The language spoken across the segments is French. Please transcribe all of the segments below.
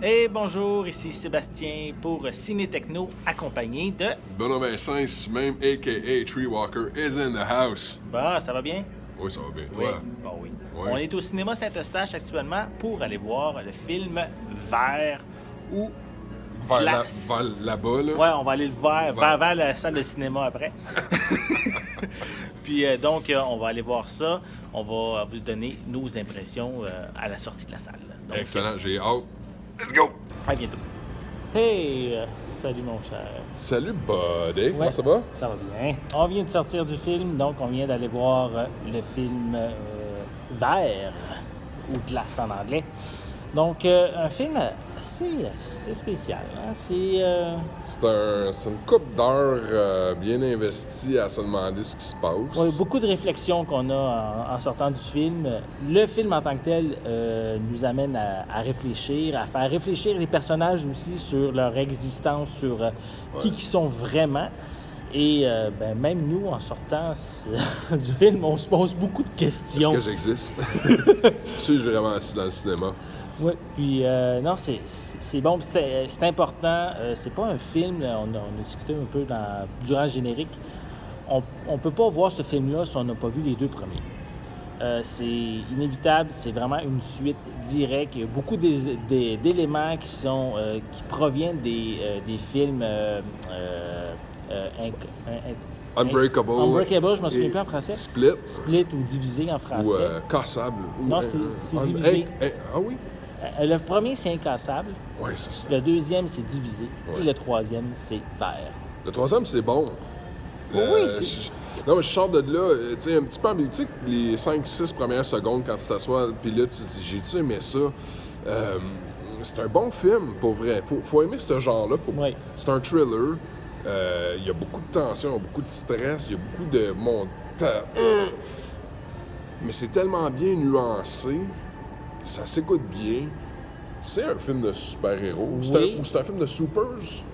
Et bonjour, ici Sébastien pour Ciné Techno, accompagné de... Benoît Vincent, même a.k.a. Treewalker, is in the house. Bah, ça va bien? Oui, ça va bien. Oui. Toi? Bon, oui. Oui. On est au cinéma Saint-Eustache actuellement pour aller voir le film Vert ou Vers Glace. là-bas, là. Ouais, on va aller le vers la salle de cinéma après. Puis donc, on va aller voir ça. On va vous donner nos impressions à la sortie de la salle. Donc, Excellent, j'ai hâte. Let's go! à bientôt. Hey, salut mon cher. Salut, buddy. Comment Ouais, ça va? Ça va bien. On vient de sortir du film, donc on vient d'aller voir le film Vert, ou Glace en anglais. Donc, un film assez spécial. Hein? C'est une couple d'heures bien investie à se demander ce qui se passe. Ouais, beaucoup de réflexions qu'on a en sortant du film. Le film en tant que tel nous amène à réfléchir, à faire réfléchir les personnages aussi sur leur existence, sur qui sont vraiment. Et même nous, en sortant du film, on se pose beaucoup de questions. Est-ce que j'existe? Suis-je vraiment assis dans le cinéma? Oui, puis non, c'est bon, puis c'est important. C'est pas un film, on a discuté un peu durant le générique. On peut pas voir ce film-là si on n'a pas vu les deux premiers. C'est inévitable, c'est vraiment une suite directe. Il y a beaucoup d'éléments qui proviennent des films Unbreakable. Unbreakable, je me souviens et plus en français. Split. Split ou divisé en français. Ou cassable. Non, c'est divisé. Ah oui? Le premier, c'est incassable. Oui, c'est ça. Le deuxième, c'est divisé. Ouais. Et le troisième, c'est vert. Le troisième, c'est bon. Oui, c'est... Non, mais je sors de là, tu sais, un petit peu tu sais, les 5-6 premières secondes quand tu t'assois, puis là, tu dis, j'ai-tu aimé ça? C'est un bon film, pour vrai. Faut aimer ce genre-là. Oui. C'est un thriller. Il y a beaucoup de tension, beaucoup de stress, il y a beaucoup de montage. Mais c'est tellement bien nuancé, ça s'écoute bien. C'est un film de super-héros. Oui. C'est un film de supers?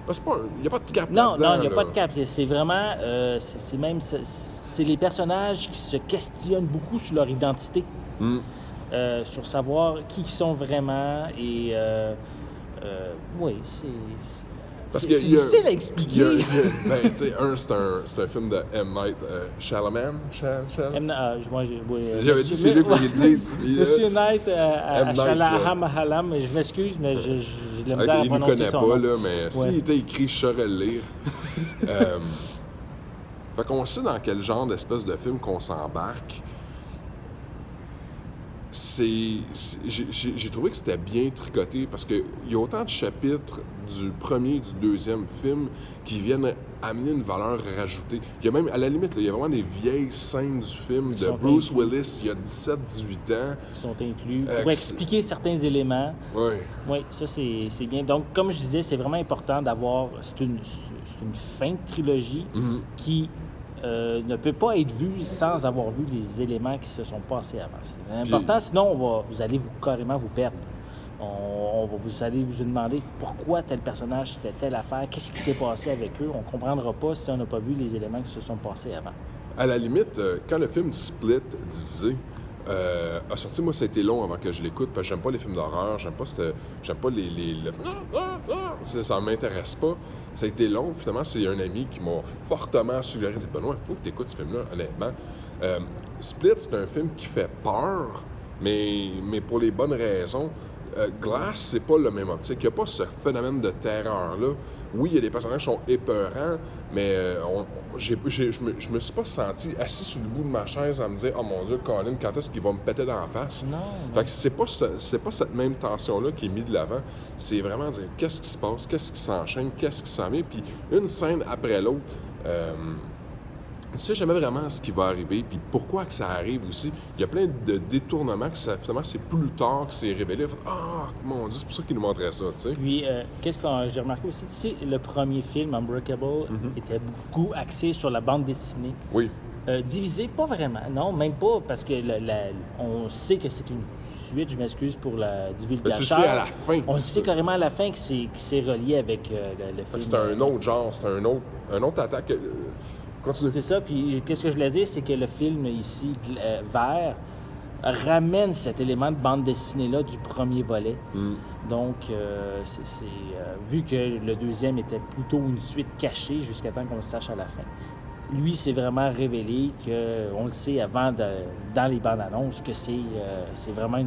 Parce qu'il n'y a pas de cap Non, là-dedans, il n'y a là. pas de cap. C'est vraiment... c'est les personnages qui se questionnent beaucoup sur leur identité. Sur savoir qui ils sont vraiment. Et... oui, Parce c'est que difficile à expliquer. Ben, tu sais, c'est un film de M. Night Shyamalan. J'avais dit c'est lui pour qu'il le dise. Monsieur Knight M. Night, Shyamalan Halam, je m'excuse, mais j'ai de la misère à Il ne nous prononcer connaît son pas, nom. là, mais s'il était écrit, je saurais le lire. Fait qu'on sait dans quel genre d'espèce de film qu'on s'embarque. J'ai trouvé que c'était bien tricoté parce qu'il y a autant de chapitres du premier et du deuxième film qui viennent amener une valeur rajoutée. Il y a même, à la limite, là, il y a vraiment des vieilles scènes du film de Bruce Willis il y a 17-18 ans. Qui sont inclus pour expliquer certains éléments. Oui. Oui, ça c'est bien. Donc, comme je disais, c'est vraiment important d'avoir... C'est une fin de trilogie qui... ne peut pas être vu sans avoir vu les éléments qui se sont passés avant. C'est important, sinon vous allez carrément vous perdre. Vous allez vous demander pourquoi tel personnage fait telle affaire, qu'est-ce qui s'est passé avec eux. On ne comprendra pas si on n'a pas vu les éléments qui se sont passés avant. À la limite, quand le film Split, divisé, a sorti, moi, ça a été long avant que je l'écoute, parce que j'aime pas les films d'horreur, j'aime pas ça m'intéresse pas. Ça a été long, finalement, c'est un ami qui m'a fortement suggéré, il dit, Benoît, il faut que tu écoutes ce film-là, honnêtement. Split, c'est un film qui fait peur, mais pour les bonnes raisons. Glass, c'est pas le même optique. Il n'y a pas ce phénomène de terreur-là. Oui, il y a des personnages qui sont épeurants, mais je me suis pas senti assis sur le bout de ma chaise à me dire « Oh mon Dieu, Colin, quand est-ce qu'il va me péter dans la face? » Non. Fait que c'est pas cette même tension-là qui est mise de l'avant. C'est vraiment dire qu'est-ce qui se passe, qu'est-ce qui s'enchaîne, qu'est-ce qui s'en vient, puis une scène après l'autre. Tu sais jamais vraiment ce qui va arriver, puis pourquoi que ça arrive aussi. Il y a plein de détournements que finalement, c'est plus tard que c'est révélé. Ah, mon Dieu, c'est pour ça qu'ils nous montraient ça, tu sais. Puis, qu'est-ce que j'ai remarqué aussi? Tu sais, le premier film, Unbreakable, était beaucoup axé sur la bande dessinée. Oui. Divisé, pas vraiment. Non, même pas, parce que on sait que c'est une suite, je m'excuse pour la divulgation. Tu sais à la fin. On sait carrément à la fin que c'est relié avec le film. C'est un autre genre, c'est un autre attaque. Continue. C'est ça, puis qu'est-ce que je voulais dire, c'est que le film ici, Vert, ramène cet élément de bande dessinée-là du premier volet. Donc, vu que le deuxième était plutôt une suite cachée jusqu'à temps qu'on le sache à la fin, lui s'est vraiment révélé on le sait dans les bandes annonces, que c'est vraiment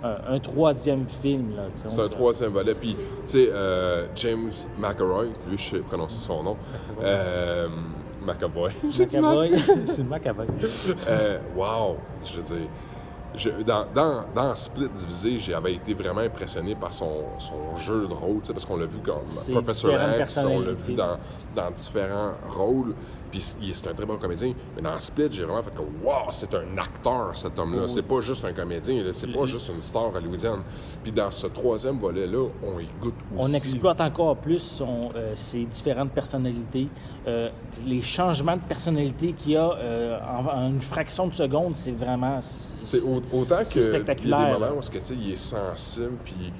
un troisième film. Là, c'est un troisième volet. Puis, tu sais, James McAvoy, lui, je sais prononcer son nom. McAvoy. McAvoy. C'est McAvoy. Wow! Je veux dire, dans Split Divisé, j'avais été vraiment impressionné par son jeu de rôle, parce qu'on l'a vu comme Professor X, on l'a vu dans différents rôles. Puis c'est un très bon comédien. Mais dans Split, j'ai vraiment fait que wow, c'est un acteur, cet homme-là. C'est pas juste un comédien, là. C'est pas juste une star hollywoodienne. Puis dans ce troisième volet-là, on y goûte aussi. On exploite encore plus ses différentes personnalités. Les changements de personnalité qu'il y a en une fraction de seconde, c'est vraiment autant que spectaculaire. Il y a des moments où il est sensible, puis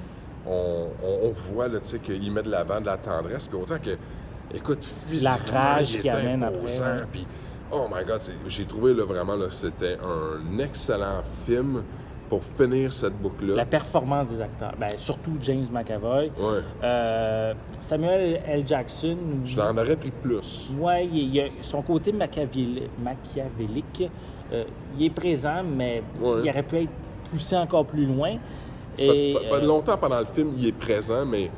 on voit là, qu'il met de l'avant de la tendresse, puis autant que, écoute, physiquement, la rage il qui est amène imposant, après. Puis, oh my God, j'ai trouvé là, vraiment, là, c'était un excellent film pour finir cette boucle-là. La performance des acteurs. Bien, surtout James McAvoy. Ouais. Samuel L. Jackson. Je l'en aurais pris plus. Oui, il y a son côté machiavélique. Il est présent, mais il aurait pu être poussé encore plus loin. Pas longtemps pendant le film, il est présent, mais...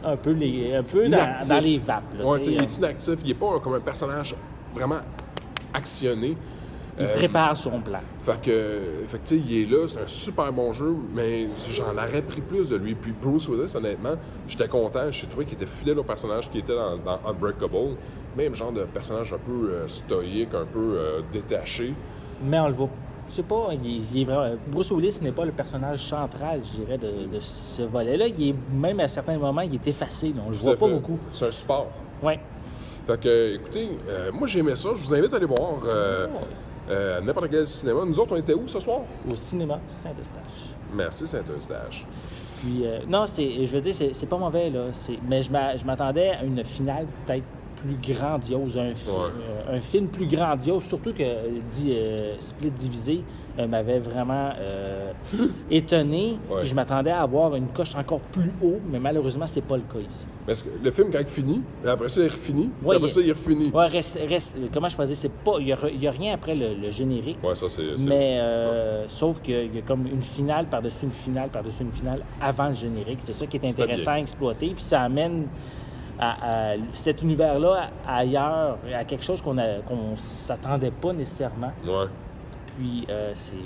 un peu dans les vapes. Là, il est inactif. Il n'est pas comme un personnage vraiment actionné. Il prépare son plan. Fait que tu sais, il est là, c'est un super bon jeu, mais j'en aurais pris plus de lui. Puis Bruce Willis, honnêtement, j'étais content. J'ai trouvé qu'il était fidèle au personnage qui était dans Unbreakable. Même genre de personnage un peu stoïque, un peu détaché. Mais on le voit. Je sais pas, il est vraiment... Bruce Willis n'est pas le personnage central, je dirais, de ce volet-là. Même à certains moments, il est effacé. Là. On le voit pas beaucoup. C'est un support. Oui. Fait que, écoutez, moi j'ai aimé ça. Je vous invite à aller voir n'importe quel cinéma. Nous autres, on était où ce soir? Au cinéma Saint-Eustache. Merci Saint-Eustache. Puis, non, je veux dire, c'est pas mauvais, là. Mais je m'attendais à une finale peut-être plus grandiose, un film plus grandiose, surtout que Split Divisé m'avait vraiment étonné. Ouais. Je m'attendais à avoir une coche encore plus haut, mais malheureusement, c'est pas le cas ici. Mais le film, quand il finit, après ça, il refini, après ça, il refini. Ouais, comment je peux dire, il y a rien après le générique. Ouais, ça, c'est... Mais, sauf qu'il y a comme une finale par-dessus une finale par-dessus une finale avant le générique. C'est ça qui est intéressant à exploiter. Puis ça amène à cet univers-là ailleurs, à quelque chose qu'on s'attendait pas nécessairement. Ouais. Puis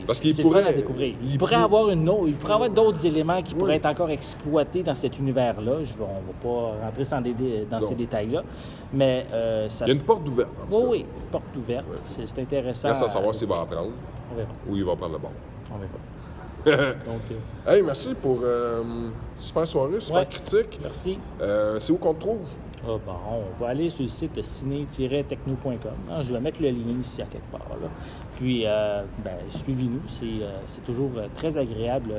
Parce qu'il c'est pourrait, fun à découvrir. Il pourrait avoir d'autres éléments qui pourraient être encore exploités dans cet univers-là. On ne va pas rentrer dans ces détails-là. Mais ça... Il y a une porte ouverte, en tout cas. Oui, porte ouverte. Ouais. C'est intéressant. Reste à savoir s'il va apprendre. On verra. Ou il va prendre le bon. On verra. Donc, hey, merci pour super soirée, super critique. Merci. C'est où qu'on te trouve? On va aller sur le site ciné-techno.com. Je vais mettre le lien ici à quelque part. Là. Puis, suivez-nous. C'est toujours très agréable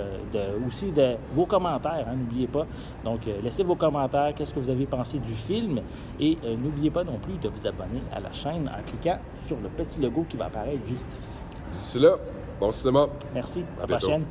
aussi de vos commentaires. N'oubliez pas. Donc, laissez vos commentaires. Qu'est-ce que vous avez pensé du film? Et n'oubliez pas non plus de vous abonner à la chaîne en cliquant sur le petit logo qui va apparaître juste ici. D'ici là, bon cinéma. Merci. À la bientôt. prochaine.